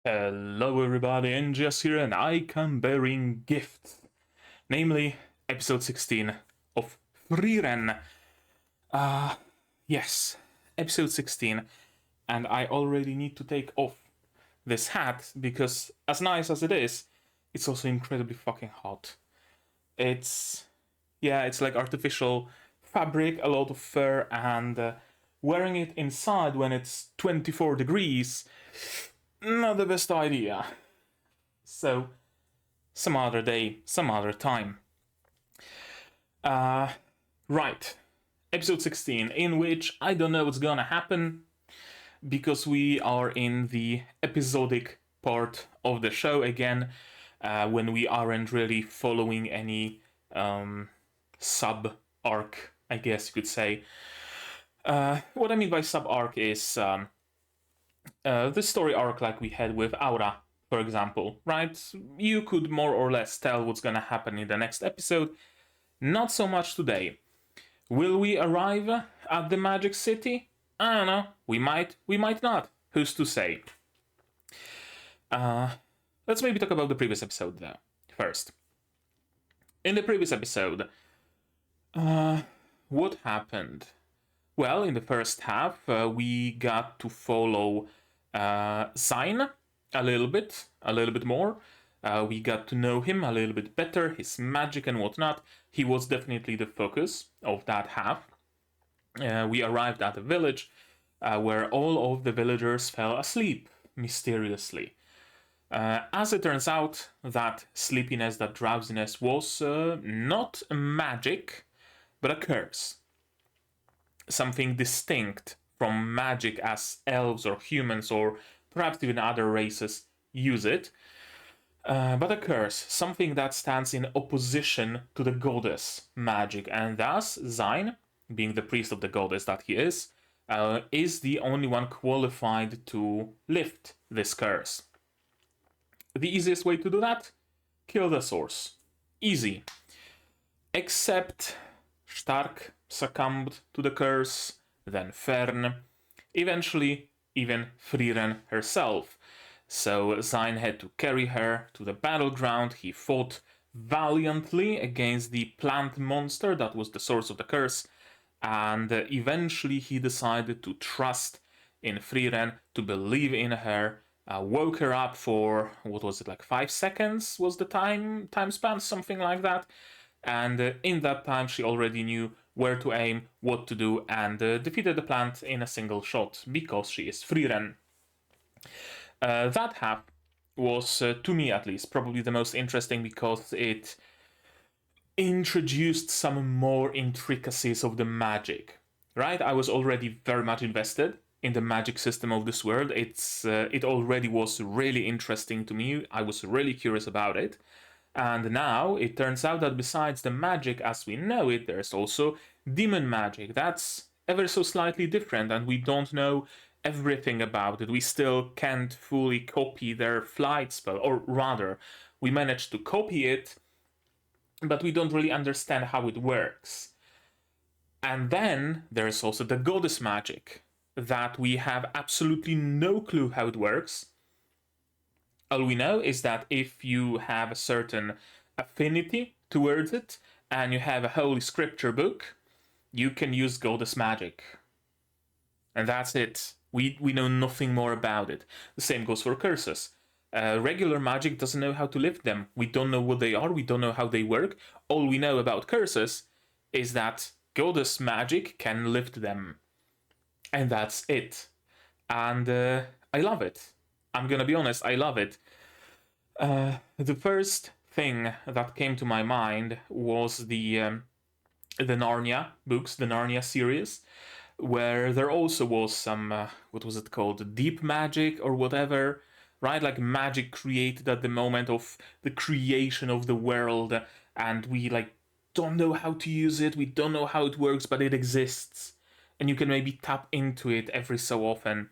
Hello everybody, NGS here, and I come bearing gifts. Namely, episode 16 of Frieren. Yes, episode 16. And I already need to take off this hat, because as nice as it is, it's also incredibly fucking hot. It's like artificial fabric, a lot of fur, and wearing it inside when it's 24 degrees, not the best idea. So, some other day, some other time. Right. Episode 16, in which I don't know what's gonna happen, because we are in the episodic part of the show again, when we aren't really following any sub-arc, I guess you could say. What I mean by sub-arc is the story arc like we had with Aura, for example, right? You could more or less tell what's gonna happen in the next episode. Not so much today. Will we arrive at the Magic City? I don't know. We might not. Who's to say? Let's maybe talk about the previous episode though, first. In the previous episode, what happened? Well, in the first half, we got to follow Zain a little bit more. We got to know him a little bit better, his magic and whatnot. He was definitely the focus of that half. We arrived at a village where all of the villagers fell asleep mysteriously. As it turns out, that sleepiness, that drowsiness was not magic, but a curse. Something distinct from magic as elves or humans or perhaps even other races use it. But a curse, something that stands in opposition to the goddess magic, and thus Zain, being the priest of the goddess that he is the only one qualified to lift this curse. The easiest way to do that? Kill the source. Easy. Except Stark succumbed to the curse, then Fern, eventually even Frieren herself. So Zain had to carry her to the battleground. He fought valiantly against the plant monster that was the source of the curse, and eventually he decided to trust in Frieren, to believe in her, woke her up for, what was it, like 5 seconds was the time span, something like that, and in that time she already knew where to aim, what to do, and defeated the plant in a single shot, because she is Frieren. That half was, to me at least, probably the most interesting, because it introduced some more intricacies of the magic, right? I was already very much invested in the magic system of this world. It already was really interesting to me. I was really curious about it. And now it turns out that besides the magic as we know it, there's also demon magic. That's ever so slightly different, and we don't know everything about it. We still can't fully copy their flight spell, or rather, we managed to copy it, but we don't really understand how it works. And then there's also the goddess magic, that we have absolutely no clue how it works. All we know is that if you have a certain affinity towards it, and you have a holy scripture book, you can use goddess magic. And that's it. We know nothing more about it. The same goes for curses. Regular magic doesn't know how to lift them. We don't know what they are, we don't know how they work. All we know about curses is that goddess magic can lift them. And that's it. And I love it. I'm gonna be honest, I love it. The first thing that came to my mind was the Narnia books, the Narnia series, where there also was some, what was it called, deep magic or whatever, right? Like magic created at the moment of the creation of the world, and we like don't know how to use it, we don't know how it works, but it exists, and you can maybe tap into it every so often.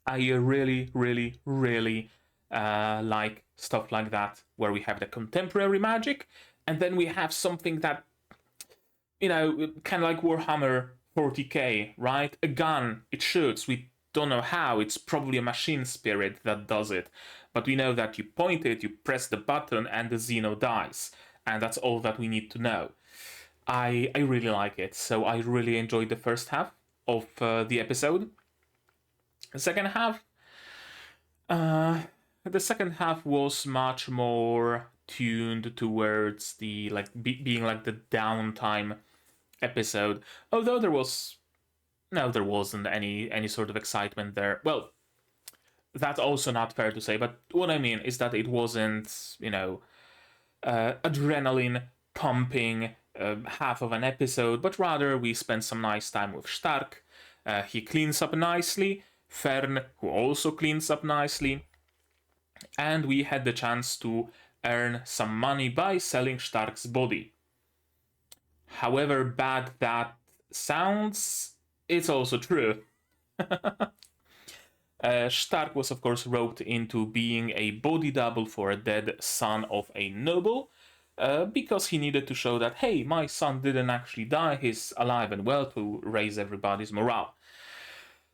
I really, really, really like stuff like that, where we have the contemporary magic, and then we have something that, you know, kind of like Warhammer 40k, right? A gun, it shoots. We don't know how. It's probably a machine spirit that does it. But we know that you point it, you press the button, and the Xeno dies. And that's all that we need to know. I really like it. So I really enjoyed the first half of the episode. The second half, was much more tuned towards the being like the downtime episode. Although there wasn't any sort of excitement there. Well, that's also not fair to say. But what I mean is that it wasn't adrenaline pumping half of an episode, but rather we spent some nice time with Stark. He cleans up nicely. Fern, who also cleans up nicely. And we had the chance to earn some money by selling Stark's body. However bad that sounds, it's also true. Stark was of course roped into being a body double for a dead son of a noble, because he needed to show that, hey, my son didn't actually die, he's alive and well, to raise everybody's morale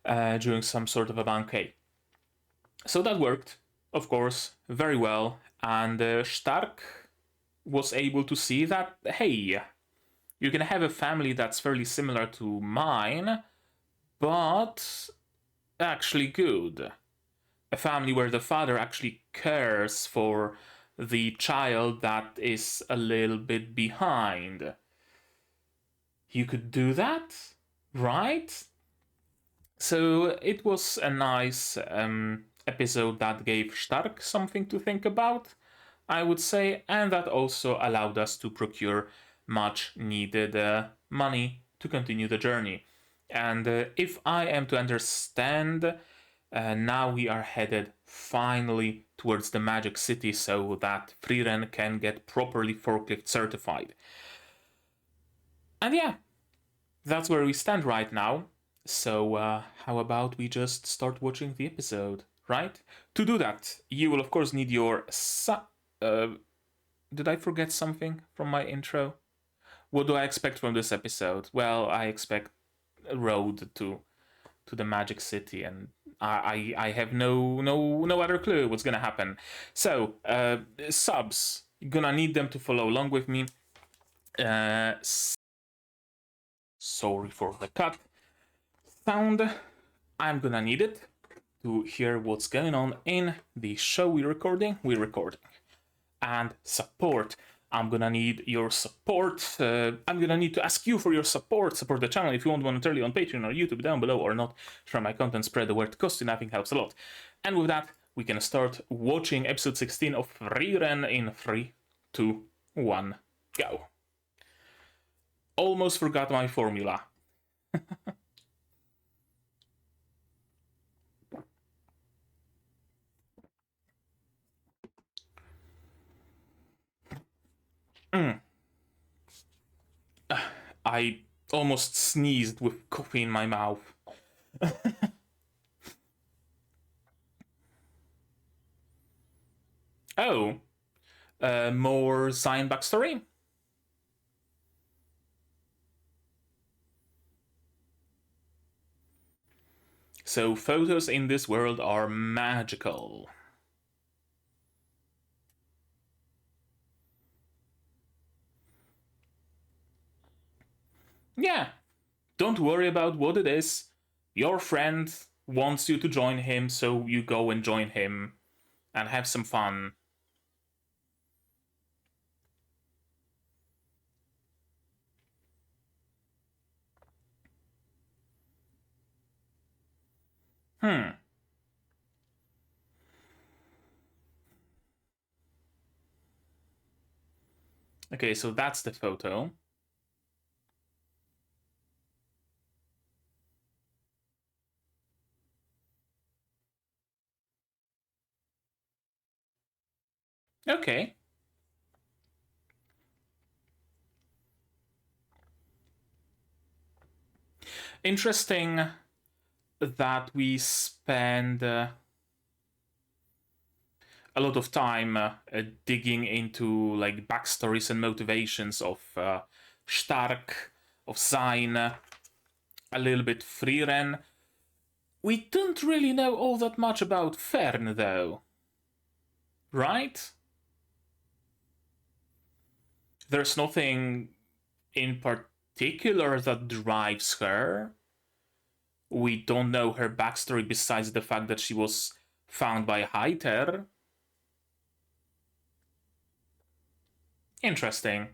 during some sort of a banquet. So that worked, of course, very well, and Stark was able to see that, hey, you can have a family that's fairly similar to mine, but actually good. A family where the father actually cares for the child that is a little bit behind. You could do that, right? So it was a nice episode that gave Stark something to think about, I would say, and that also allowed us to procure much needed money to continue the journey. And if I am to understand, now we are headed finally towards the Magic City so that Frieren can get properly forklift certified. And yeah, that's where we stand right now. So how about we just start watching the episode, right? To do that, you will of course need your... did I forget something from my intro? What do I expect from this episode? Well, I expect a road to the Magic City, and I have no other clue what's gonna happen. So subs, you're gonna need them to follow along with me. Sorry for the cut sound. I'm gonna need it to hear what's going on in the show we're recording. And support. I'm gonna need your support. I'm gonna need to ask you for your support. Support the channel if you want monetarily on Patreon or YouTube down below, or not. Share my content, spread the word. Cost you nothing, helps a lot. And with that, we can start watching episode 16 of Frieren in 3, 2, 1, go. Almost forgot my formula. I almost sneezed with coffee in my mouth. Oh, more Zion backstory? So photos in this world are magical. Yeah, don't worry about what it is. Your friend wants you to join him, so you go and join him and have some fun. Okay, so that's the photo. Okay. Interesting that we spend a lot of time digging into like backstories and motivations of Stark, of Zain, a little bit Frieren. We don't really know all that much about Frieren, though. Right? There's nothing in particular that drives her. We don't know her backstory besides the fact that she was found by Heiter. Interesting.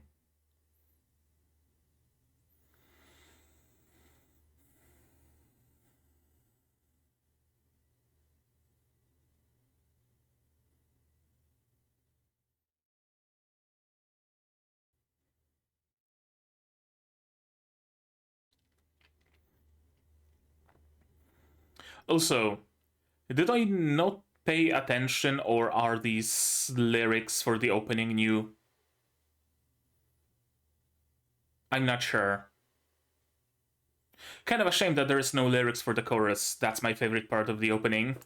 Also, did I not pay attention, or are these lyrics for the opening new? I'm not sure. Kind of a shame that there is no lyrics for the chorus. That's my favorite part of the opening.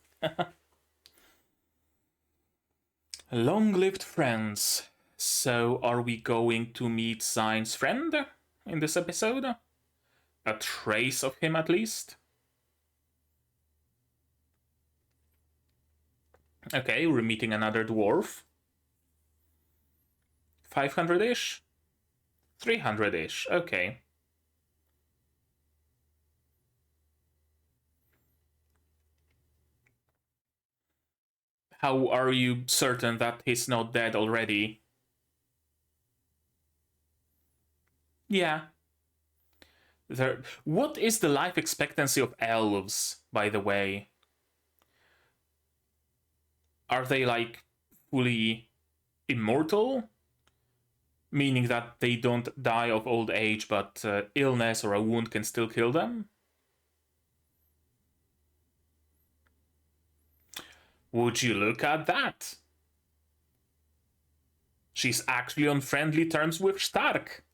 Long-lived friends. So, are we going to meet Zain's friend in this episode? A trace of him, at least? Okay, we're meeting another dwarf. 500-ish? 300-ish, okay. How are you certain that he's not dead already? Yeah. What is the life expectancy of elves, by the way? Are they, like, fully immortal? Meaning that they don't die of old age, but illness or a wound can still kill them? Would you look at that? She's actually on friendly terms with Stark.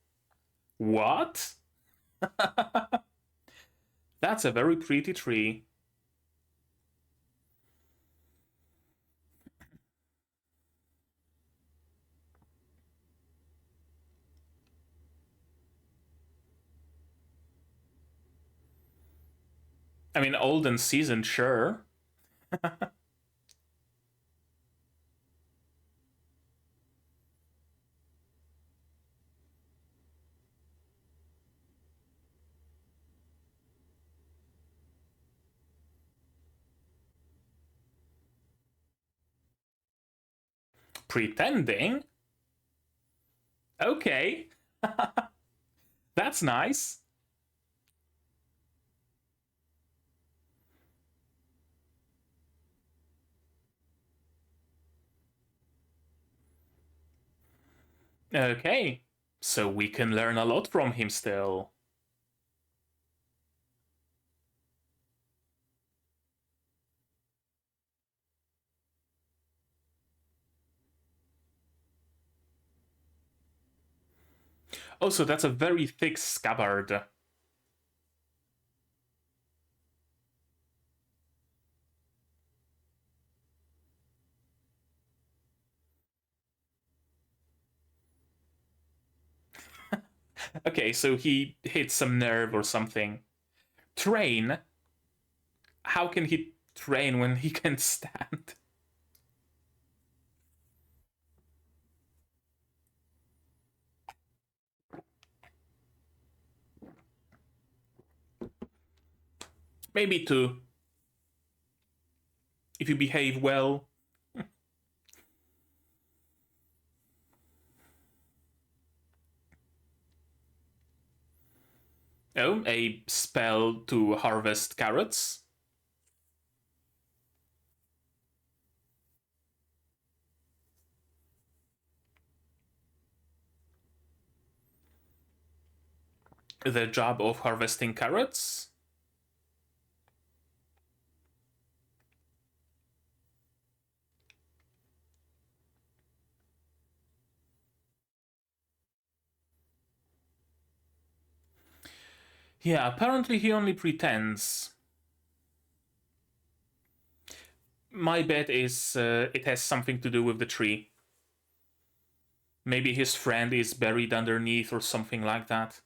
What? That's a very pretty tree. I mean, old and seasoned, sure. Pretending? Okay. That's nice. Okay. So we can learn a lot from him still. Also, that's a very thick scabbard. Okay, so he hit some nerve or something. Train? How can he train when he can stand? Maybe two. If you behave well. Oh, a spell to harvest carrots. The job of harvesting carrots. Yeah, apparently he only pretends. My bet is it has something to do with the tree. Maybe his friend is buried underneath or something like that.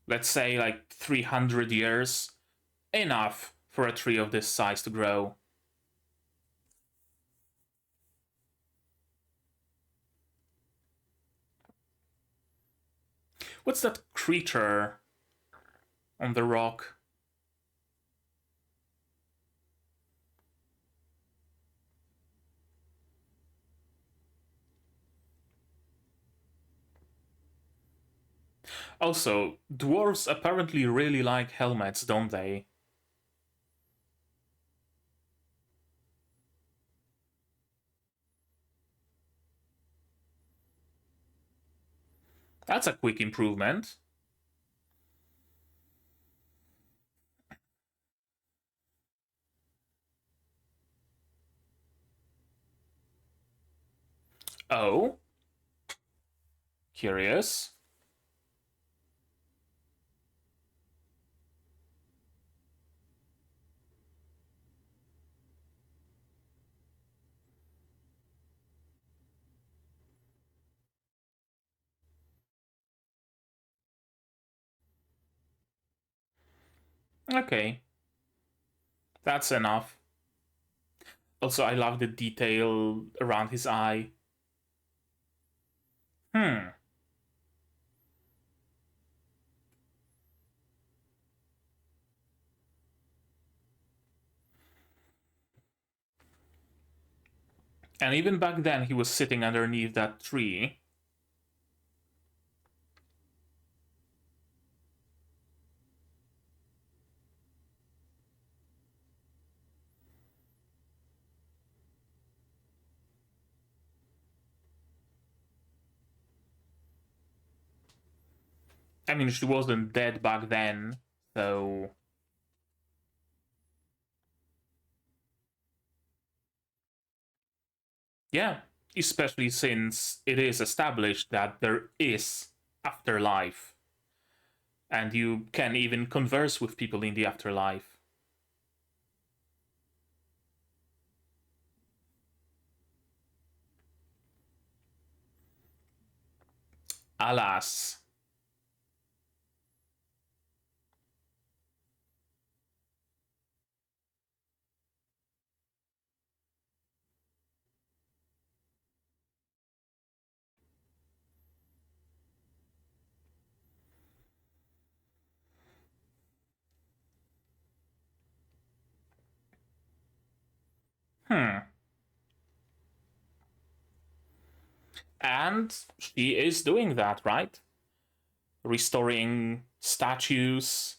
let's say like 300 years, enough for a tree of this size to grow. What's that creature on the rock? Also, dwarves apparently really like helmets, don't they? That's a quick improvement. Oh. Curious. Okay. That's enough. Also, I love the detail around his eye. Hmm. And even back then, he was sitting underneath that tree. I mean, she wasn't dead back then, so... Yeah, especially since it is established that there is afterlife. And you can even converse with people in the afterlife. Alas. And she is doing that, right? Restoring statues,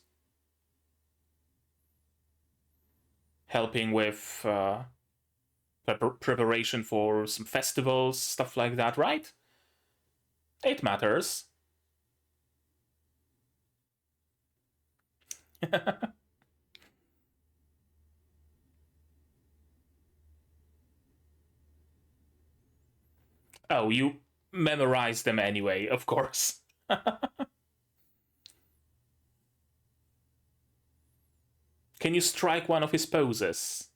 helping with preparation for some festivals, stuff like that, right? It matters. Oh, you memorize them anyway, of course. Can you strike one of his poses?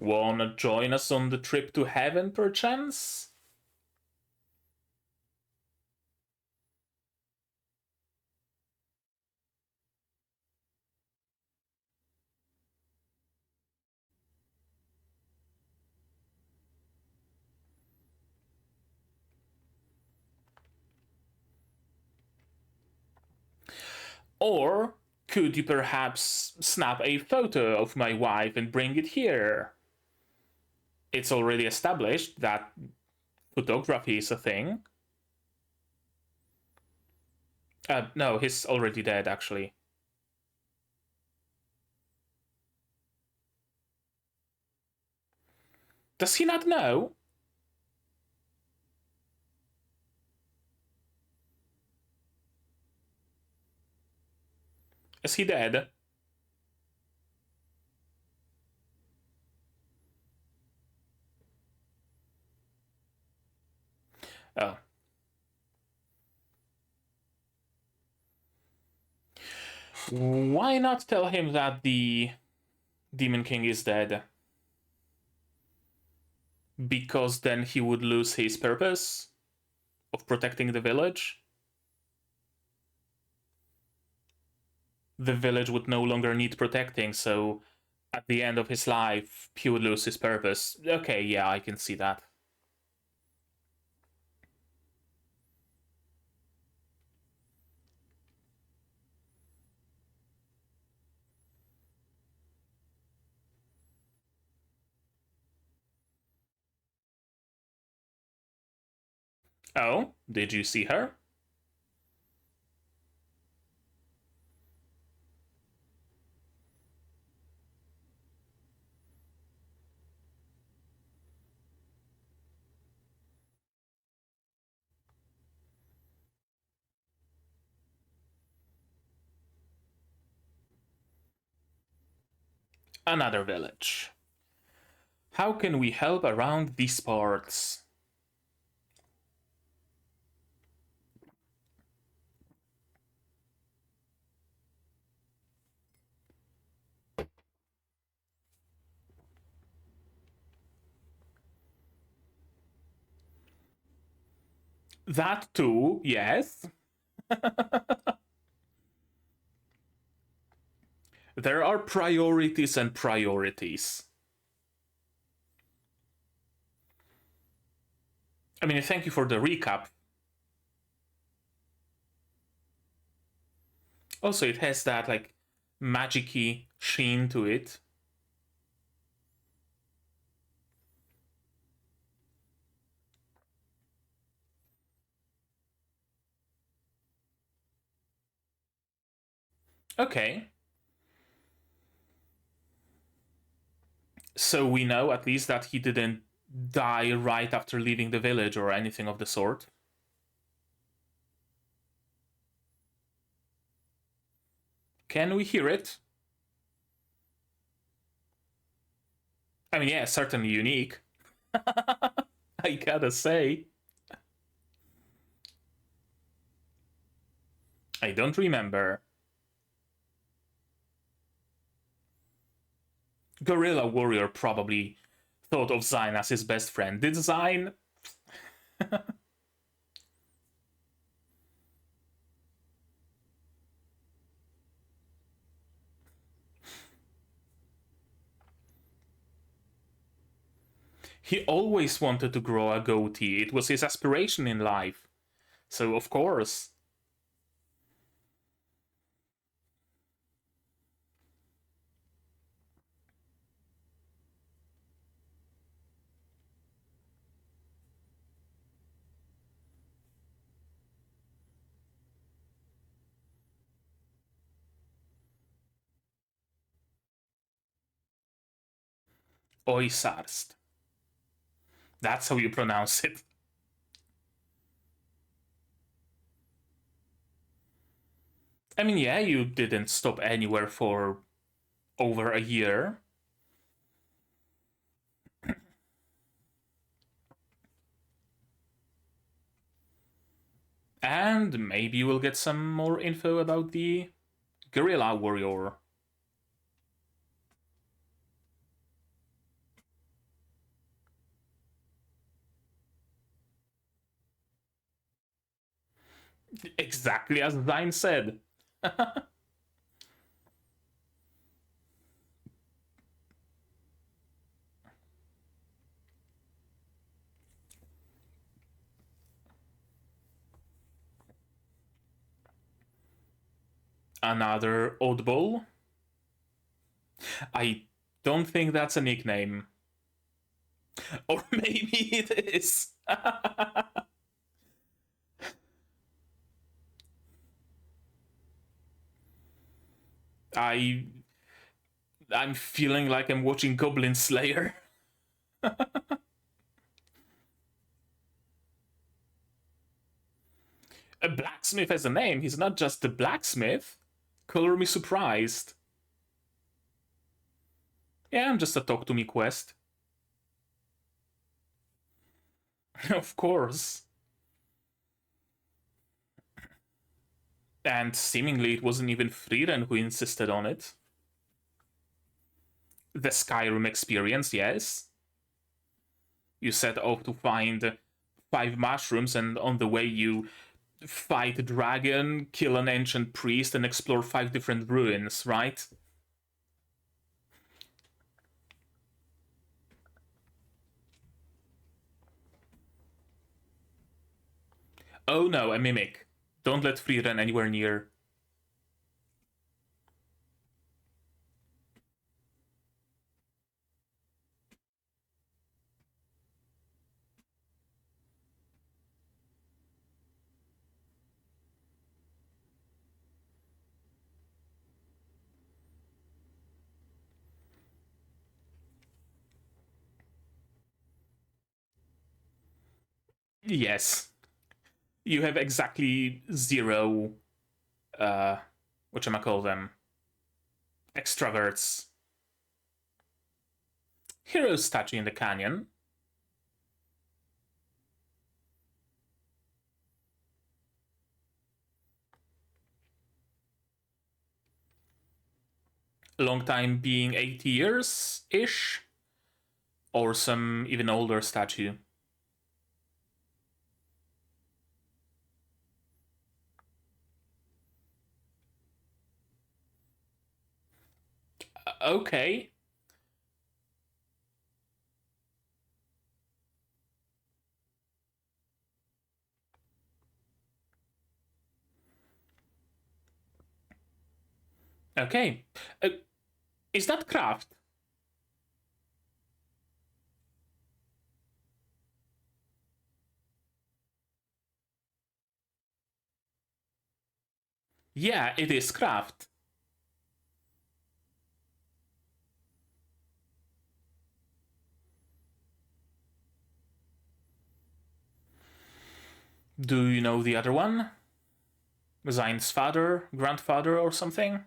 Wanna join us on the trip to heaven, perchance? Or could you perhaps snap a photo of my wife and bring it here? It's already established that photography is a thing. No, he's already dead, actually. Does he not know? Is he dead? Oh. Why not tell him that the Demon King is dead? Because then he would lose his purpose of protecting the village. The village would no longer need protecting, so at the end of his life, he would lose his purpose. Okay, yeah, I can see that. Oh, did you see her? Another village. How can we help around these parts? That too, yes. There are priorities and priorities. I mean, thank you for the recap. Also, it has that, like, magic-y sheen to it. Okay. So we know at least that he didn't die right after leaving the village or anything of the sort. Can we hear it? I mean, yeah, certainly unique. I gotta say. I don't remember. Guerrilla Warrior probably thought of Zine as his best friend. Did Zine? He always wanted to grow a goatee. It was his aspiration in life. So, of course. Oisarst. That's how you pronounce it. I mean, yeah, you didn't stop anywhere for over a year. And maybe we'll get some more info about the Guerrilla Warrior. Exactly as Zine said. Another oddball. I don't think that's a nickname. Or maybe it is. I'm feeling like I'm watching Goblin Slayer. A blacksmith has a name. He's not just a blacksmith. Color me surprised. Yeah, I'm just a talk to me quest. Of course. And seemingly it wasn't even Frieren who insisted on it. The Skyrim experience, yes. You set out to find 5 mushrooms, and on the way you fight a dragon, kill an ancient priest, and explore 5 different ruins, right? Oh no, a mimic. Don't let Frieren anywhere near. Yes. You have exactly 0, whatchamacall them, extroverts. Hero statue in the canyon. Long time being 80 years-ish? Or some even older statue. Okay. Okay. Is that craft? Yeah, it is craft. Do you know the other one? Zayn's father, grandfather, or something?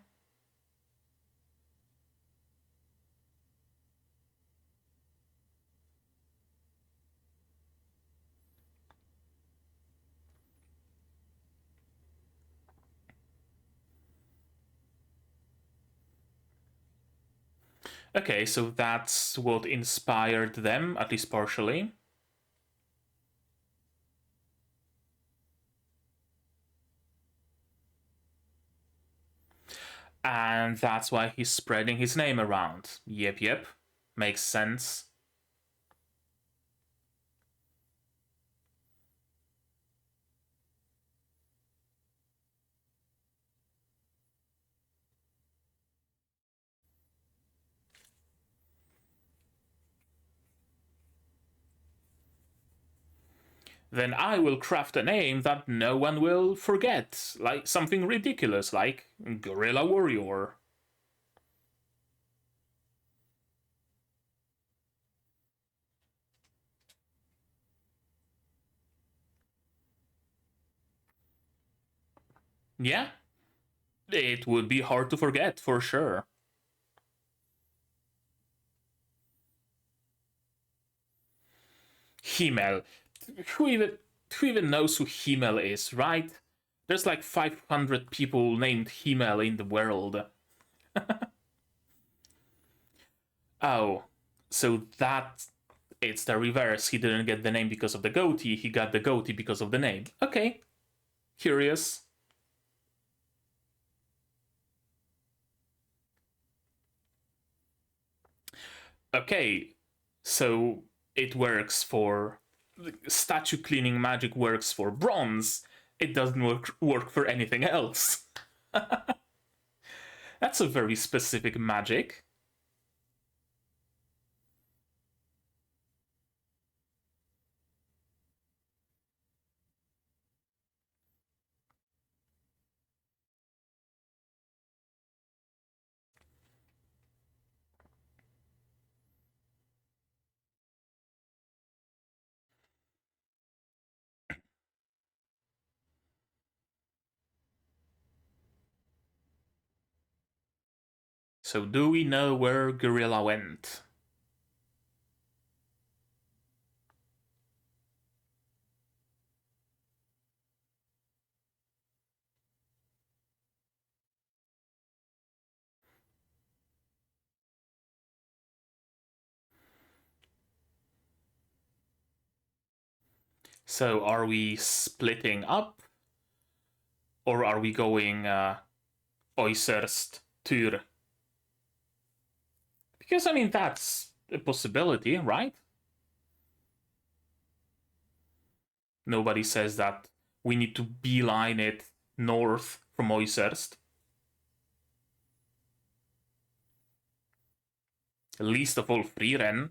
Okay, so that's what inspired them, at least partially. And that's why he's spreading his name around. Yep. Makes sense. Then I will craft a name that no one will forget, like something ridiculous, like Guerrilla Warrior. Yeah, it would be hard to forget, for sure. Himmel. Who even, who even knows who Himmel is, right? There's like 500 people named Himmel in the world. Oh, so that it's the reverse. He didn't get the name because of the goatee, he got the goatee because of the name. Okay, curious. Okay, so it works for statue cleaning magic works for bronze. It doesn't work for anything else. That's a very specific magic. So do we know where Gorilla went? So are we splitting up? Or are we going äußerst Tür? Because, I mean, that's a possibility, right? Nobody says that we need to beeline it north from äußerst. Least of all Frieren.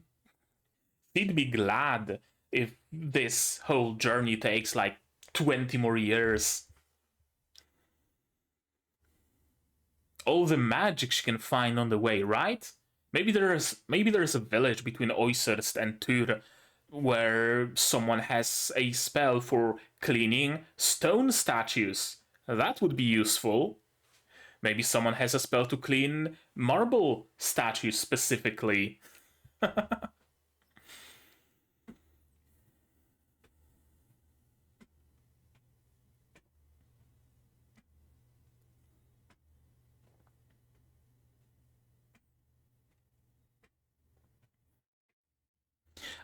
He'd be glad if this whole journey takes like 20 more years. All the magic she can find on the way, right? Maybe there's a village between Äußerst and Tür where someone has a spell for cleaning stone statues. That would be useful. Maybe someone has a spell to clean marble statues specifically.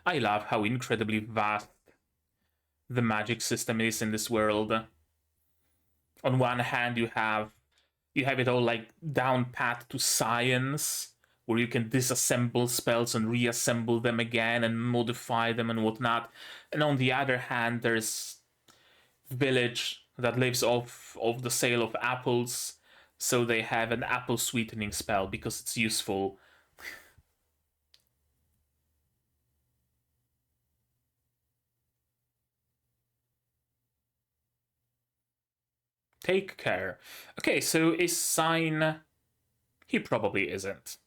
I love how incredibly vast the magic system is in this world. On one hand, you have it all like down pat to science, where you can disassemble spells and reassemble them again and modify them and whatnot. And on the other hand, there's village that lives off of the sale of apples, so they have an apple sweetening spell because it's useful. Take care. Okay, so is Sign... He probably isn't.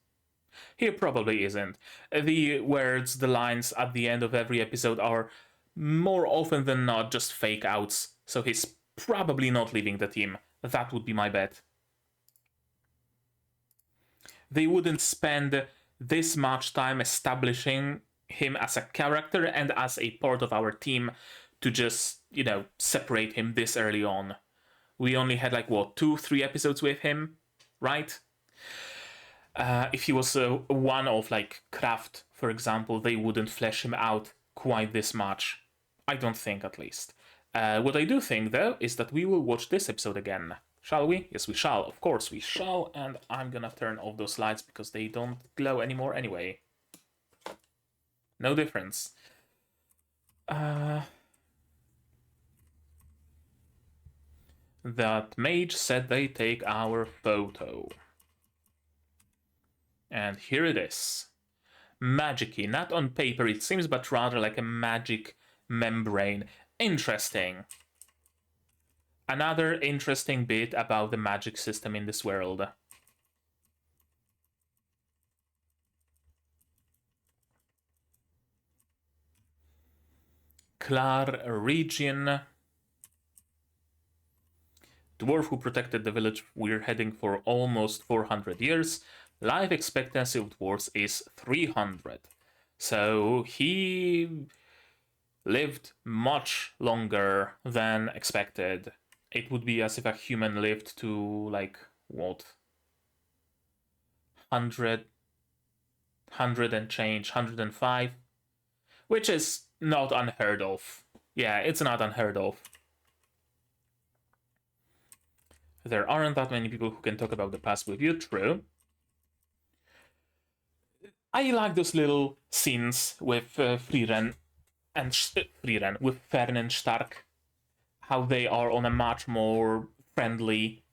He probably isn't. The words, the lines at the end of every episode are more often than not just fake outs, so he's probably not leaving the team. That would be my bet. They wouldn't spend this much time establishing him as a character and as a part of our team to just, separate him this early on. We only had like, what, 2-3 episodes with him, right? If he was one of like Kraft, for example, they wouldn't flesh him out quite this much. I don't think, at least. What I do think, though, is that we will watch this episode again. Shall we? Yes, we shall. Of course we shall. And I'm gonna turn off those lights because they don't glow anymore anyway. No difference. That mage said they take our photo. And here it is. Magic-y, not on paper it seems, but rather like a magic membrane. Interesting. Another interesting bit about the magic system in this world. Klar region. Dwarf who protected the village. We're heading for almost 400 years. Life expectancy of dwarves is 300. So he lived much longer than expected. It would be as if a human lived to, like, what? 100 and change, 105? Which is not unheard of. Yeah, it's not unheard of. There aren't that many people who can talk about the past with you, true. I like those little scenes with Frieren and with Fern and Stark. How they are on a much more friendly...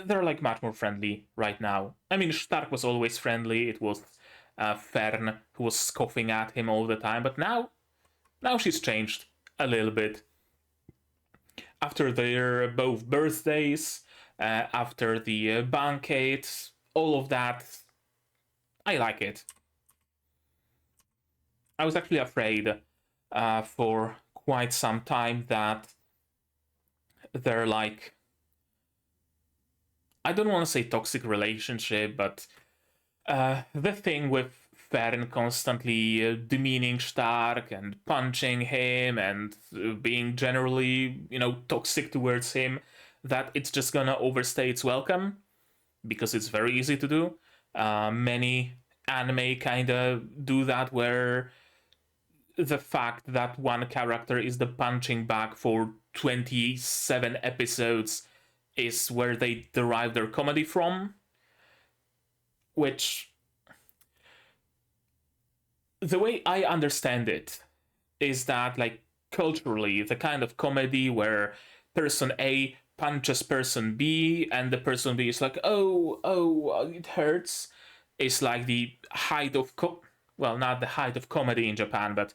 They're like much more friendly right now. I mean, Stark was always friendly. It was Fern who was scoffing at him all the time. But now she's changed a little bit. After their both birthdays, after the banquet, all of that, I like it. I was actually afraid for quite some time that they're like... I don't want to say toxic relationship, but the thing with Frieren constantly demeaning Stark and punching him and being generally, toxic towards him, that it's just gonna overstay its welcome because it's very easy to do. Many anime kind of do that, where the fact that one character is the punching bag for 27 episodes is where they derive their comedy from, which, the way I understand it, is that, like, culturally, the kind of comedy where person A punches person B and the person B is like, oh, it hurts, is like the height of well, not the height of comedy in Japan, but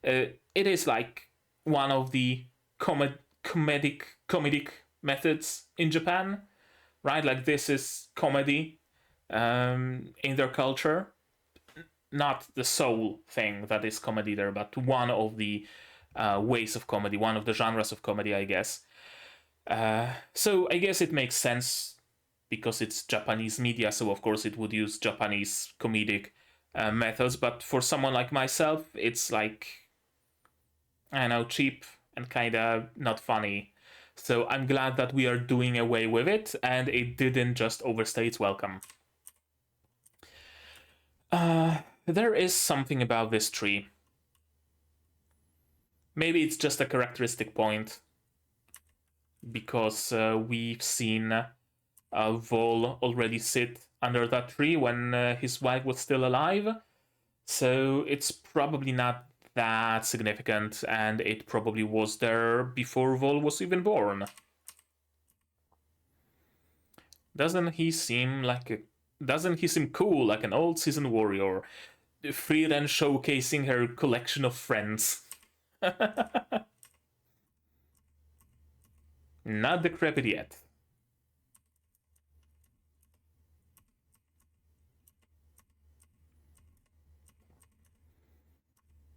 it is like one of the comedic methods in Japan, right? Like, this is comedy in their culture. Not the sole thing that is comedy there, but one of the ways of comedy, one of the genres of comedy, I guess. So I guess it makes sense because it's Japanese media, so of course it would use Japanese comedic methods, but for someone like myself, it's like, I don't know, cheap and kinda not funny. So I'm glad that we are doing away with it, and it didn't just overstay its welcome. There is something about this tree. Maybe it's just a characteristic point, because we've seen Vol already sit under that tree when his wife was still alive, so it's probably not that significant, and it probably was there before Vol was even born. Doesn't he seem cool, like an old seasoned warrior? Frieren showcasing her collection of friends. Not decrepit yet.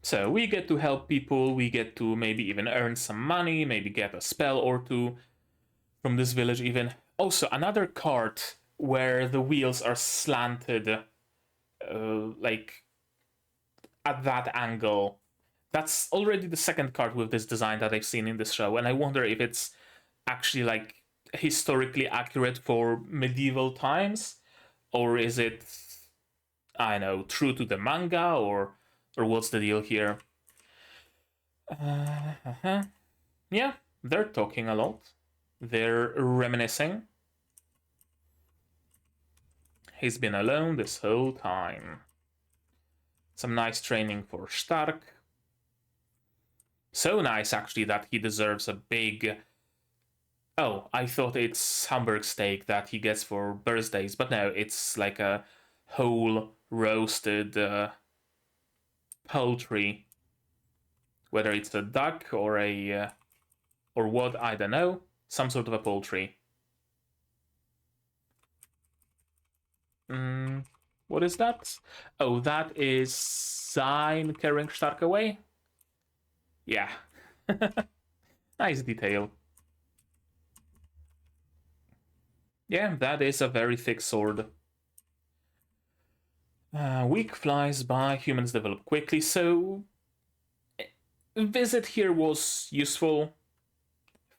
So we get to help people, we get to maybe even earn some money, maybe get a spell or two from this village even. Also, another cart where the wheels are slanted, like, at that angle. That's already the second cart with this design that I've seen in this show, and I wonder if it's actually, like, historically accurate for medieval times, or is it, I don't know, true to the manga, or what's the deal here? Yeah, they're talking a lot. They're reminiscing. He's been alone this whole time. Some nice training for Stark. So nice, actually, that he deserves a big... Oh, I thought it's Hamburg steak that he gets for birthdays, but no, it's like a whole roasted poultry. Whether it's a duck or a... or what, I don't know. Some sort of a poultry. What is that? Oh, that is Sein carrying Stark away? Yeah. Nice detail. Yeah, that is a very thick sword. Week flies by, humans develop quickly, so visit here was useful.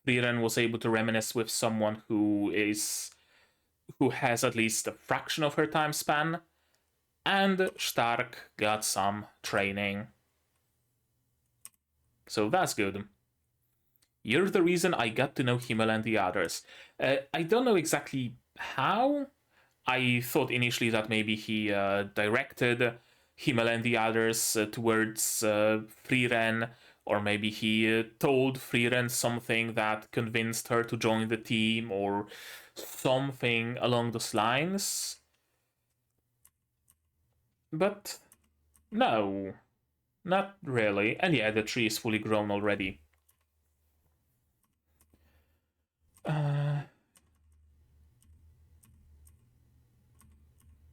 Frieren was able to reminisce with someone who has at least a fraction of her time span, and Stark got some training. So that's good. You're the reason I got to know Himmel and the others. I don't know exactly how. I thought initially that maybe he directed Himmel and the others towards Frieren, or maybe he told Frieren something that convinced her to join the team, or something along those lines. But no, not really. And yeah, the tree is fully grown already.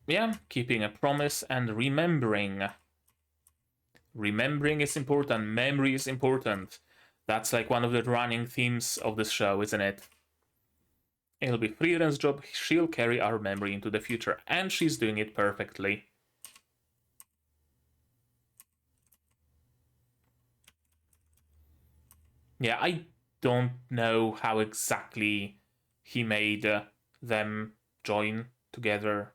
Yeah, keeping a promise and remembering. Remembering is important, memory is important. That's like one of the running themes of this show, isn't it? It'll be Frieren's job. She'll carry our memory into the future, and she's doing it perfectly. Yeah, I don't know how exactly he made them join together.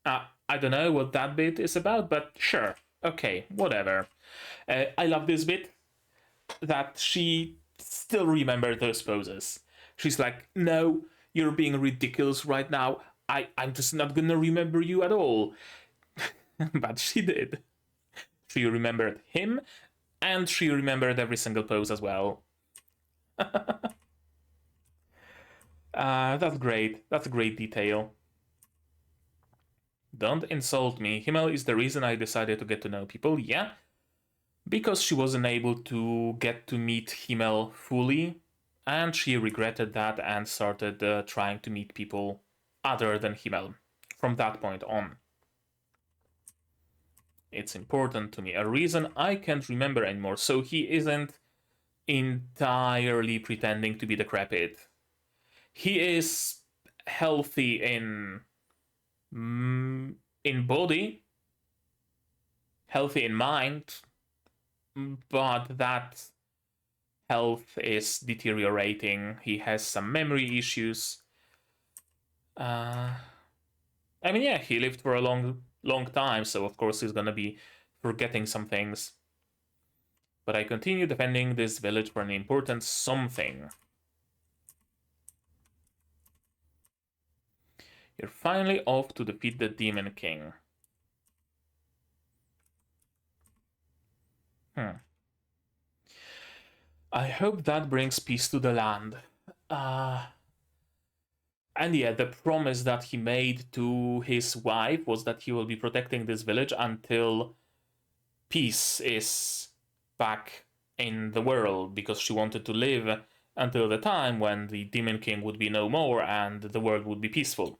I don't know what that bit is about, but sure. Okay, whatever. I love this bit that she still remembered those poses. She's like, no, you're being ridiculous right now. I'm just not gonna remember you at all. But she did. She remembered him, and she remembered every single pose as well. That's great. That's a great detail. Don't insult me. Himmel is the reason I decided to get to know people. Yeah, because she wasn't able to get to meet Himmel fully, and she regretted that and started trying to meet people other than Himmel from that point on. It's important to me. A reason I can't remember anymore, so he isn't entirely pretending to be decrepit. He is healthy in body, healthy in mind, but that health is deteriorating. He has some memory issues. I mean, yeah, he lived for a long time, so of course he's gonna be forgetting some things. But I continue defending this village for an important something. You're finally off to defeat the Demon King. I hope that brings peace to the land. And yeah, the promise that he made to his wife was that he will be protecting this village until peace is back in the world, because she wanted to live until the time when the Demon King would be no more and the world would be peaceful.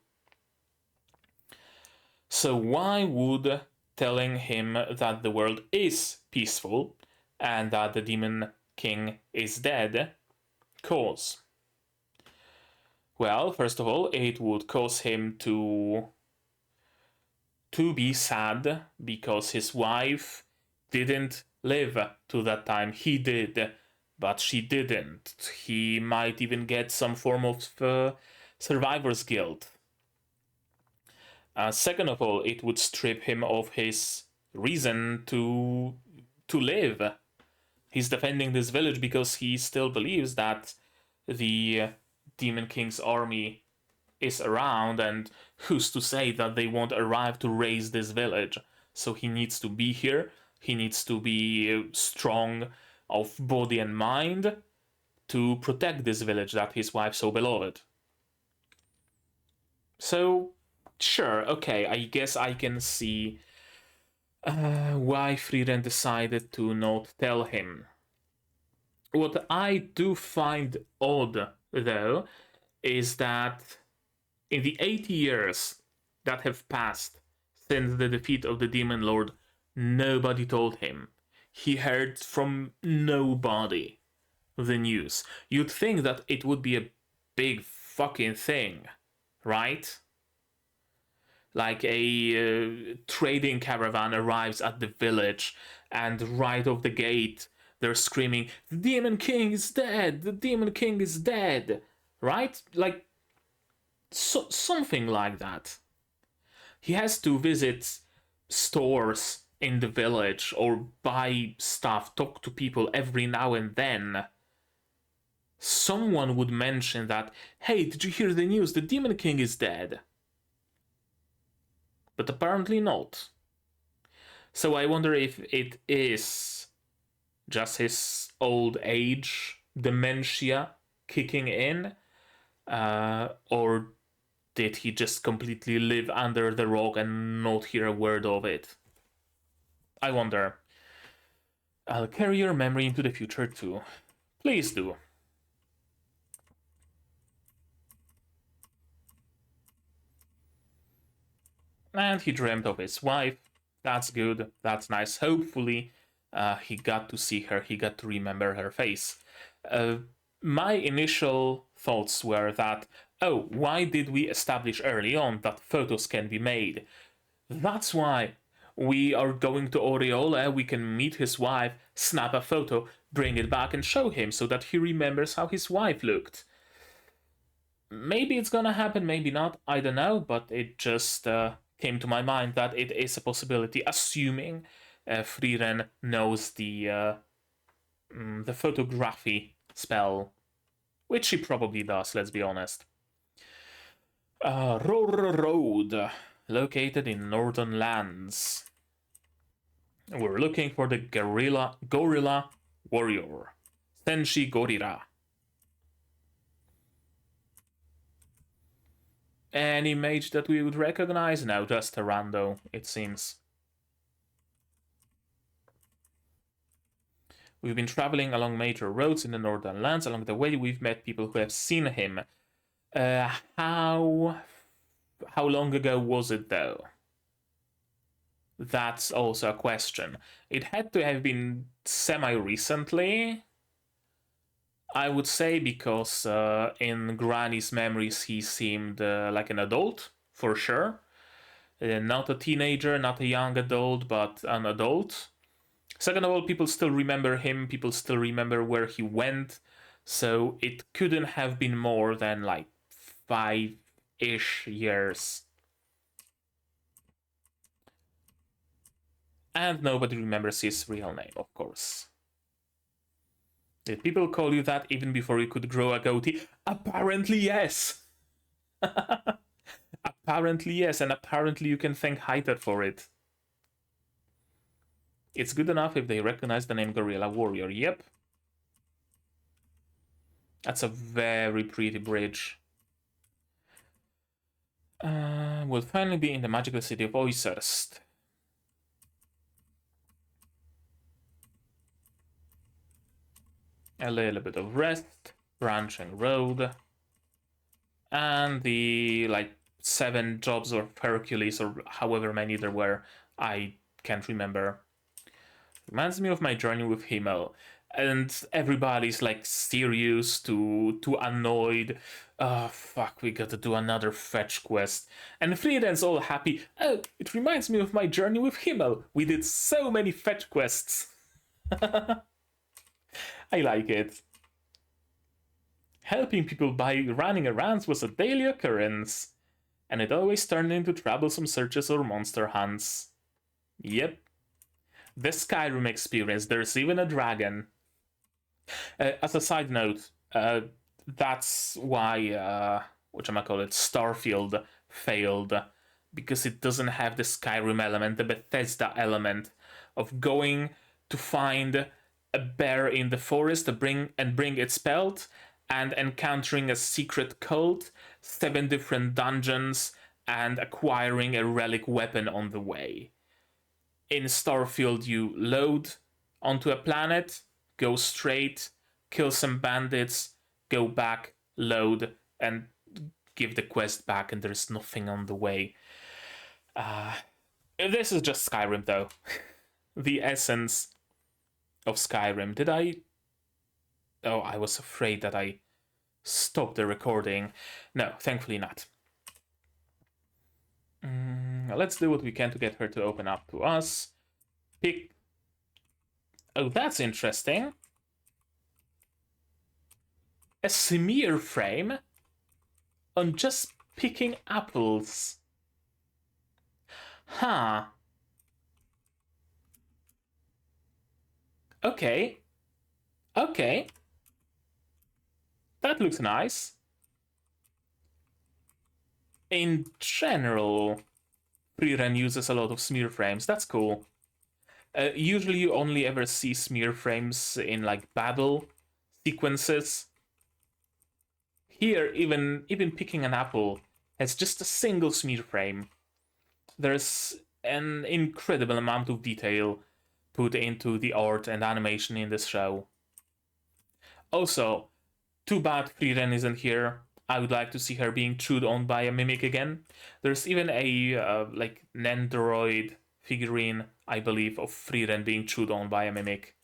So why would telling him that the world is peaceful and that the Demon King is dead cause? Well, first of all, it would cause him to be sad because his wife didn't live to that time. He did, but she didn't. He might even get some form of survivor's guilt. Second of all, it would strip him of his reason to live. He's defending this village because he still believes that the Demon King's army is around, and who's to say that they won't arrive to raise this village? So he needs to be here. He needs to be strong of body and mind to protect this village that his wife so beloved. So, sure, okay, I guess I can see why Frieren decided to not tell him. What I do find odd, though, is that in the 80 years that have passed since the defeat of the Demon Lord, nobody told him. He heard from nobody the news. You'd think that it would be a big fucking thing, right? Like a trading caravan arrives at the village, and right off the gate, they're screaming, "The Demon King is dead! The Demon King is dead!" Right? Like, something like that. He has to visit stores in the village or buy stuff, talk to people every now and then. Someone would mention that, "Hey, did you hear the news? The Demon King is dead." But apparently not. So I wonder if it is just his old age, dementia kicking in, or did he just completely live under the rock and not hear a word of it? I wonder. I'll carry your memory into the future too. Please do. And he dreamt of his wife. That's good. That's nice. Hopefully, he got to see her. He got to remember her face. My initial thoughts were that Oh, why did we establish early on that photos can be made? That's why. We are going to Oriola, we can meet his wife, snap a photo, bring it back and show him so that he remembers how his wife looked. Maybe it's gonna happen, maybe not, I don't know, but it just came to my mind that it is a possibility, assuming Frieren knows the photography spell, which she probably does, let's be honest. Road, located in northern lands. We're looking for the gorilla warrior, Senshi Gorira. Any mage that we would recognize? No, just a rando, it seems. We've been traveling along major roads in the northern lands. Along the way, we've met people who have seen him. How long ago was it, though? That's also a question. It had to have been semi-recently, I would say, because in Granny's memories he seemed like an adult, for sure. Not a teenager, not a young adult, but an adult. Second of all, people still remember him, people still remember where he went, so it couldn't have been more than like 5-ish years. And nobody remembers his real name, of course. Did people call you that even before you could grow a goatee? Apparently, yes! Apparently, yes, and apparently you can thank Hyder for it. It's good enough if they recognize the name Gorilla Warrior, yep. That's a very pretty bridge. We'll finally be in the magical city of Oiserst. A little bit of rest, branching road, and the like 7 jobs of Hercules or however many there were, I can't remember. Reminds me of my journey with Himmel, and everybody's like serious to annoyed. Oh fuck, we gotta do another fetch quest. And Frieren's all happy. Oh, it reminds me of my journey with Himmel. We did so many fetch quests. I like it. Helping people by running errands was a daily occurrence, and it always turned into troublesome searches or monster hunts. Yep. The Skyrim experience, there's even a dragon. As a side note, that's why, whatchamacallit, Starfield failed, because it doesn't have the Skyrim element, the Bethesda element of going to find a bear in the forest to bring its pelt, and encountering a secret cult, 7 different dungeons, and acquiring a relic weapon on the way. In Starfield, you load onto a planet, go straight, kill some bandits, go back, load, and give the quest back, and there's nothing on the way. This is just Skyrim, though. The essence of Skyrim. Did I... Oh, I was afraid that I stopped the recording. No, thankfully not. Let's do what we can to get her to open up to us. Pick... Oh, that's interesting. A smear frame on just picking apples. Huh. Okay. Okay. That looks nice. In general, Frieren uses a lot of smear frames. That's cool. Usually you only ever see smear frames in like battle sequences. Here, even picking an apple has just a single smear frame. There's an incredible amount of detail put into the art and animation in this show. Also, too bad Frieren isn't here. I would like to see her being chewed on by a mimic again. There's even a like Nendoroid figurine, I believe, of Frieren being chewed on by a mimic.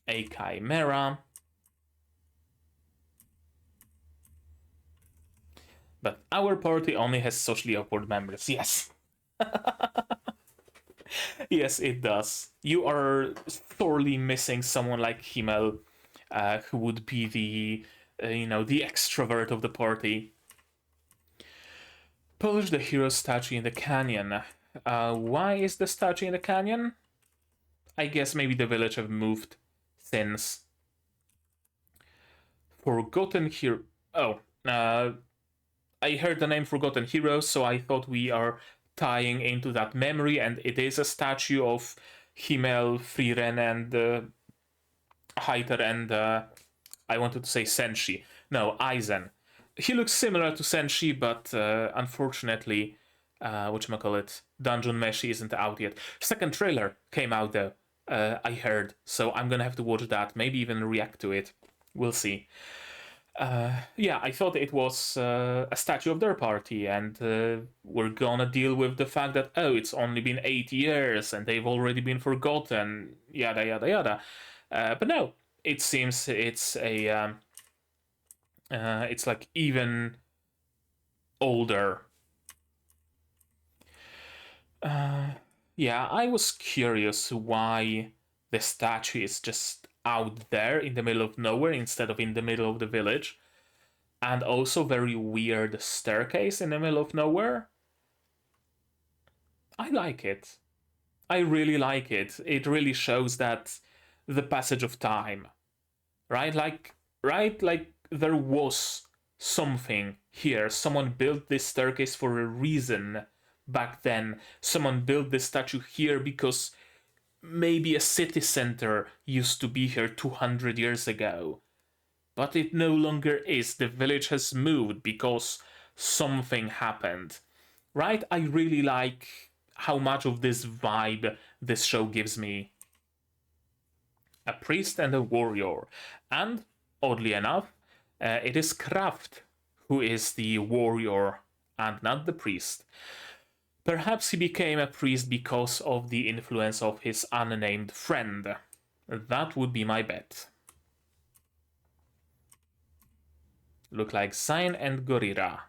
A chimera. But our party only has socially awkward members. Yes. Yes, it does. You are sorely missing someone like Himmel, who would be the, the extrovert of the party. Polish the hero statue in the canyon. Why is the statue in the canyon? I guess maybe the village have moved since. Forgotten Hero. Oh, I heard the name Forgotten Heroes, so I thought we are tying into that memory, and it is a statue of Himmel, Frieren, and Heiter, and I wanted to say Senshi. No, Aizen. He looks similar to Senshi, but unfortunately, whatchamacallit, Dungeon Meshi isn't out yet. Second trailer came out though, I heard, so I'm gonna have to watch that, maybe even react to it. We'll see. Yeah, I thought it was a statue of their party, and we're gonna deal with the fact that, oh, it's only been 8 years and they've already been forgotten, yada yada yada. But no, it seems it's a it's like even older. Yeah, I was curious why the statue is just out there in the middle of nowhere instead of in the middle of the village. And also very weird staircase in the middle of nowhere. I like it. I really like it. It really shows that the passage of time, right? Like there was something here. Someone built this staircase for a reason back then. Someone built this statue here because maybe a city center used to be here 200 years ago. But it no longer is. The village has moved because something happened. Right? I really like how much of this vibe this show gives me. A priest and a warrior. And, oddly enough, it is Kraft who is the warrior and not the priest. Perhaps he became a priest because of the influence of his unnamed friend. That would be my bet. Look like Zain and Gorira.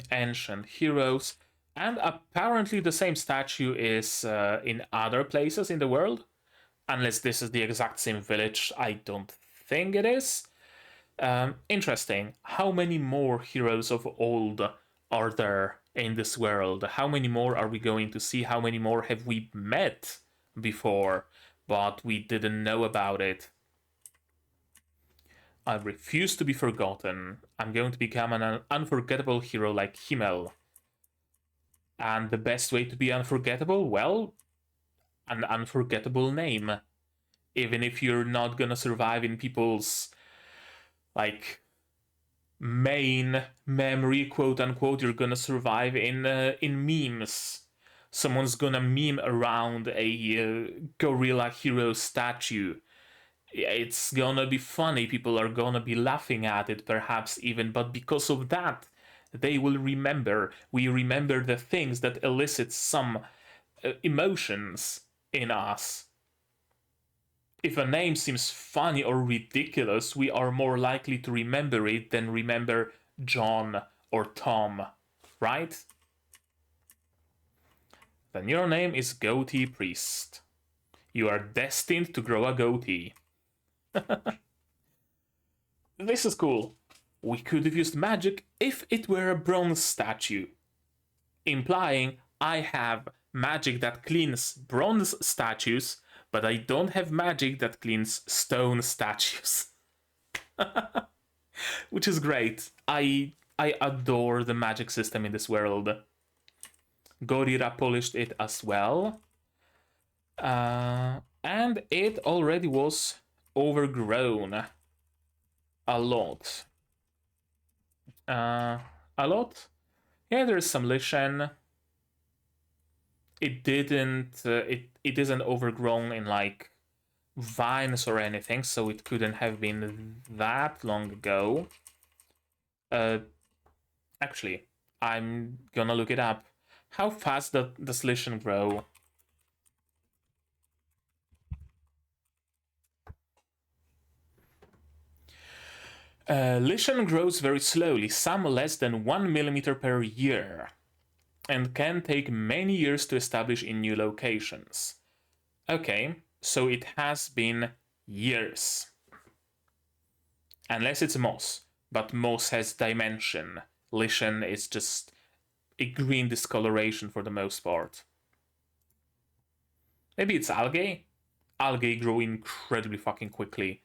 Ancient heroes. And apparently the same statue is in other places in the world. Unless this is the exact same village, I don't think it is. Interesting. How many more heroes of old are there in this world? How many more are we going to see? How many more have we met before, but we didn't know about it? I refuse to be forgotten. I'm going to become an unforgettable hero like Himmel. And the best way to be unforgettable? Well, an unforgettable name. Even if you're not gonna survive in people's, like, main memory, quote unquote, you're gonna survive in memes. Someone's gonna meme around a gorilla hero statue. It's gonna be funny, people are gonna be laughing at it perhaps even, but because of that, they will remember. We remember the things that elicit some emotions in us. If a name seems funny or ridiculous, we are more likely to remember it than remember John or Tom, right? Then your name is Goatee Priest. You are destined to grow a goatee. This is cool. We could have used magic if it were a bronze statue, implying I have magic that cleans bronze statues, but I don't have magic that cleans stone statues. Which is great. I adore the magic system in this world. Gorira polished it as well. And it already was overgrown. A lot. A lot? Yeah, there's some Lishen. It didn't. It isn't overgrown in like vines or anything, so it couldn't have been that long ago. Actually, I'm gonna look it up. How fast does Lishen grow? Lichen grows very slowly, some less than 1 millimeter per year, and can take many years to establish in new locations. Okay, so it has been years. Unless it's moss, but moss has dimension. Lichen is just a green discoloration for the most part. Maybe it's algae? Algae grow incredibly fucking quickly.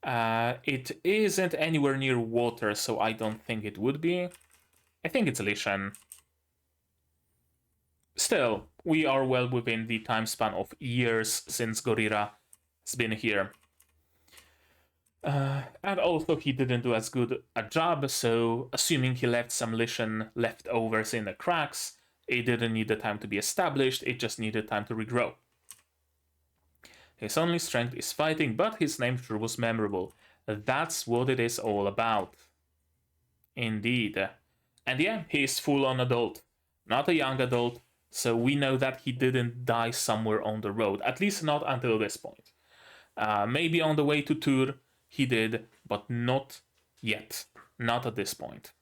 It isn't anywhere near water, so I don't think it would be. I think it's lichen. Still, we are well within the time span of years since Gorira has been here. And also he didn't do as good a job, so assuming he left some lichen leftovers in the cracks, it didn't need the time to be established, it just needed time to regrow. His only strength is fighting, but his name sure was memorable. That's what it is all about. Indeed. And yeah, he is full-on adult, not a young adult, so we know that he didn't die somewhere on the road, at least not until this point. Maybe on the way to Tur he did, but not yet. Not at this point.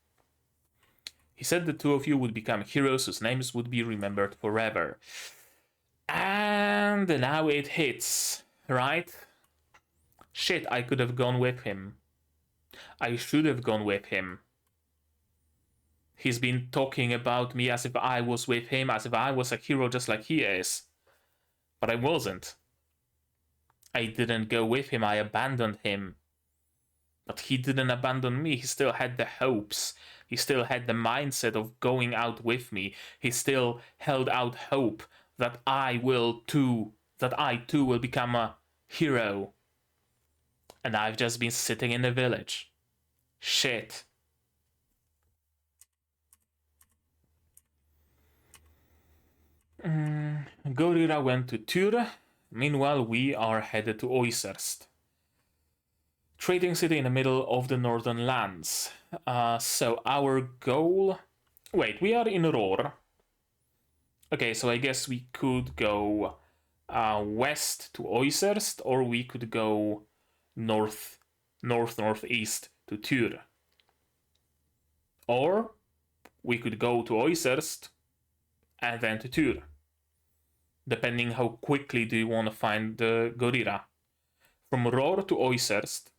He said the two of you would become heroes whose names would be remembered forever. And now it hits, right? Shit, I could have gone with him. I should have gone with him. He's been talking about me as if I was with him, as if I was a hero just like he is. But I wasn't. I didn't go with him, I abandoned him. But he didn't abandon me, he still had the hopes. He still had the mindset of going out with me. He still held out hope that I too will become a hero. And I've just been sitting in the village. Shit. Gorira went to Tur. Meanwhile, we are headed to Oiserst. Trading city in the middle of the northern lands. So our goal... Wait, we are in Roar. Okay, so I guess we could go west to Oiserst, or we could go northeast to Tur. Or we could go to Oiserst and then to Tur. Depending how quickly do you want to find the Gorira. From Roar to Oiserst,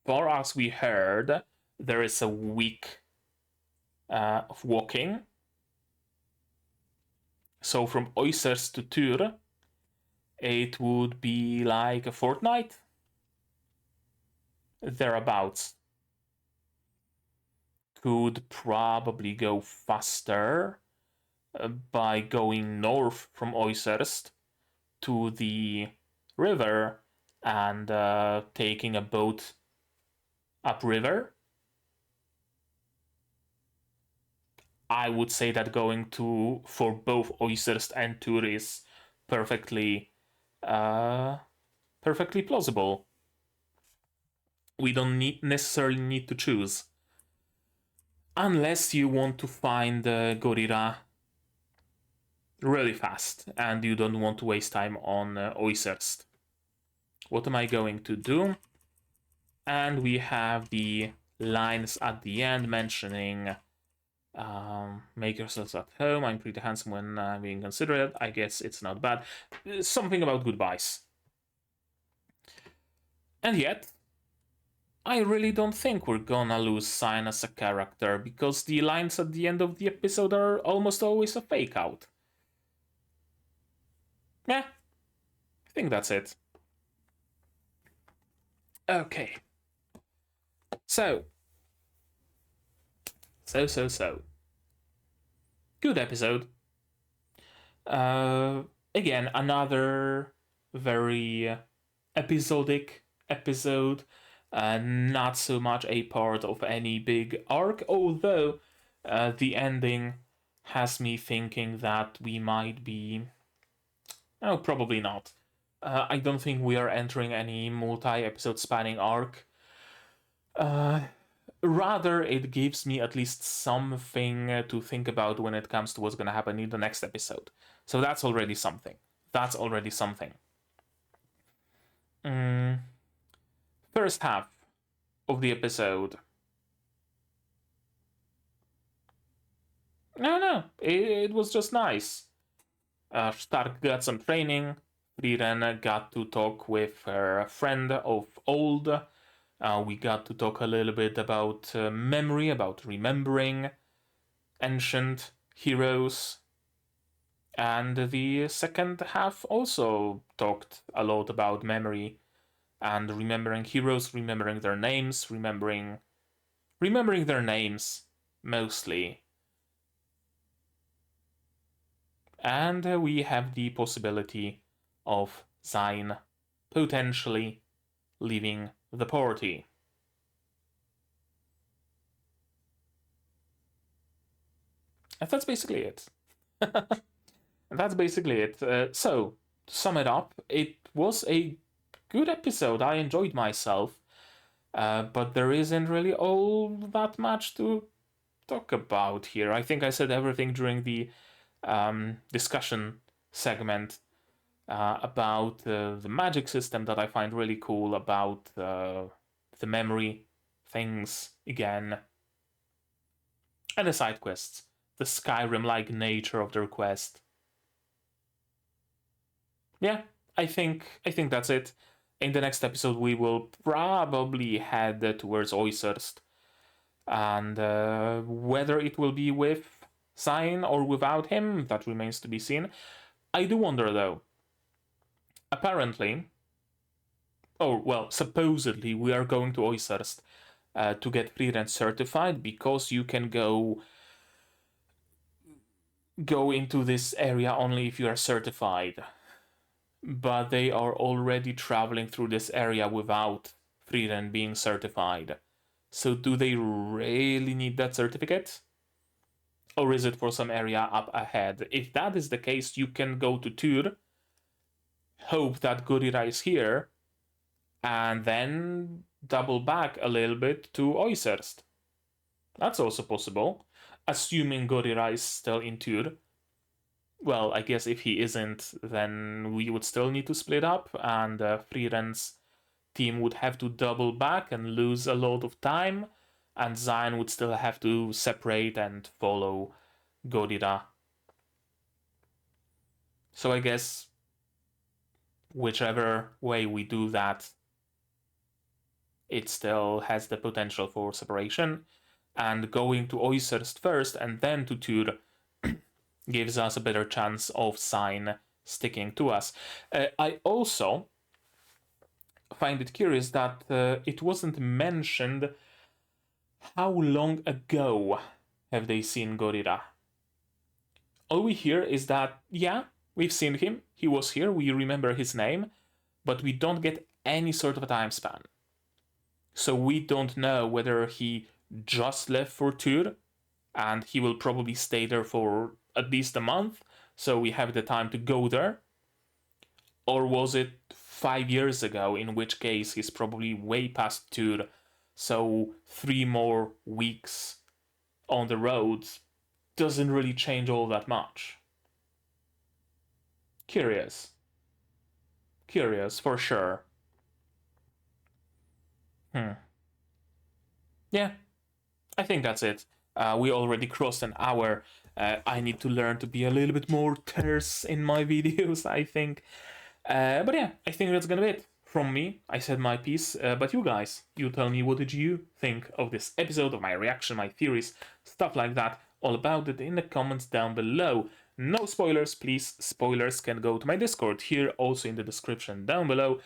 far as we heard, there is a week of walking. So from Oiserst to Tur, it would be like a fortnight? Thereabouts. Could probably go faster by going north from Oiserst to the river and taking a boat upriver. I would say that going for both Oiserst and Tur is perfectly plausible. We don't necessarily need to choose. Unless you want to find Gorira really fast and you don't want to waste time on Oiserst. What am I going to do? And we have the lines at the end mentioning make yourselves at home, I'm pretty handsome when being considerate, I guess it's not bad. Something about goodbyes. And yet, I really don't think we're gonna lose Sign as a character, because the lines at the end of the episode are almost always a fake out. Yeah, I think that's it. Okay. So. Good episode. Again, another very episodic episode. Not so much a part of any big arc, although the ending has me thinking that we might be... Oh, probably not. I don't think we are entering any multi-episode spanning arc. Rather, it gives me at least something to think about when it comes to what's going to happen in the next episode. So that's already something. First half. of the episode. No, it was just nice. Stark got some training. Frieren got to talk with her friend of old. We got to talk a little bit about memory, about remembering ancient heroes. And the second half also talked a lot about memory and remembering heroes, remembering their names, remembering their names mostly. And we have the possibility of Zain potentially leaving the party. And that's basically it. That's basically it. So, to sum it up, it was a good episode. I enjoyed myself. But there isn't really all that much to talk about here. I think I said everything during the discussion segment about the magic system that I find really cool, about the memory things again, and the side quests, the Skyrim-like nature of the request. Yeah, I think that's it. In the next episode, we will probably head towards Oiserst, and whether it will be with Zain or without him, that remains to be seen. I do wonder though. Apparently, supposedly, we are going to Oiserst to get Frieren certified, because you can go into this area only if you are certified. But they are already traveling through this area without Frieren being certified. So do they really need that certificate? Or is it for some area up ahead? If that is the case, you can go to Tur, hope that Gorira is here, and then double back a little bit to Oiserst. That's also possible, assuming Gorira is still in Tur. Well, I guess if he isn't, then we would still need to split up, and Frieren's team would have to double back and lose a lot of time, and Zain would still have to separate and follow Gorira. So I guess whichever way we do that, it still has the potential for separation, and going to Oiserst first and then to Tur gives us a better chance of Zain sticking to us. I also find it curious that it wasn't mentioned how long ago have they seen Gorira. All we hear is that, yeah, we've seen him, he was here, we remember his name, but we don't get any sort of a time span. So we don't know whether he just left for Tur, and he will probably stay there for at least a month, so we have the time to go there. Or was it 5 years ago, in which case he's probably way past Tur, so 3 more weeks on the road doesn't really change all that much. Curious for sure. Yeah, I think that's it. We already crossed an hour. I need to learn to be a little bit more terse in my videos, I think. But yeah, I think that's gonna be it from me. I said my piece, but you guys, you tell me, what did you think of this episode, of my reaction, my theories, stuff like that, all about it in the comments down below. No spoilers, please. Spoilers can go to my Discord here, also in the description down below.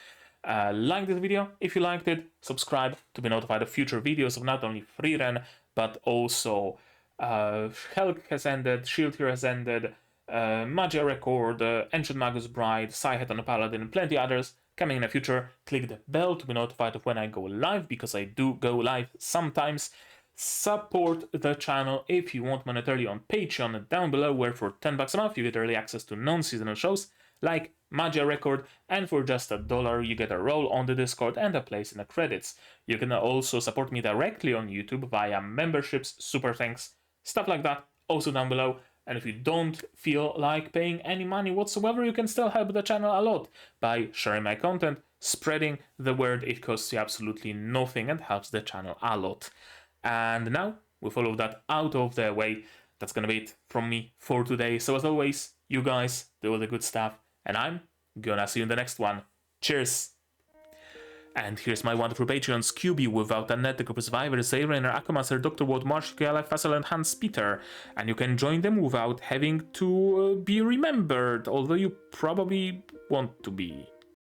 Like this video if you liked it, subscribe to be notified of future videos of not only Frieren, but also Helg has ended, Shield Hero has ended, Magia Record, Ancient Magus Bride, Psyhead and a Paladin, and plenty others coming in the future. Click the bell to be notified of when I go live, because I do go live sometimes. Support the channel if you want monetarily on Patreon down below, where for $10 a month you get early access to non-seasonal shows like Magia Record, and for just $1 you get a role on the Discord and a place in the credits. You can also support me directly on YouTube via memberships, super thanks, stuff like that, also down below. And if you don't feel like paying any money whatsoever, you can still help the channel a lot by sharing my content, spreading the word. It costs you absolutely nothing and helps the channel a lot. And now, with all of that out of the way, that's gonna be it from me for today. So as always, you guys do all the good stuff, and I'm gonna see you in the next one. Cheers! And here's my wonderful Patreons: QB, Without a Net, The Copper Survivor, Zayrainer, Akumaster, Dr. Ward, Marsh, KLF, Fassel, and Hans Peter. And you can join them without having to be remembered, although you probably want to be.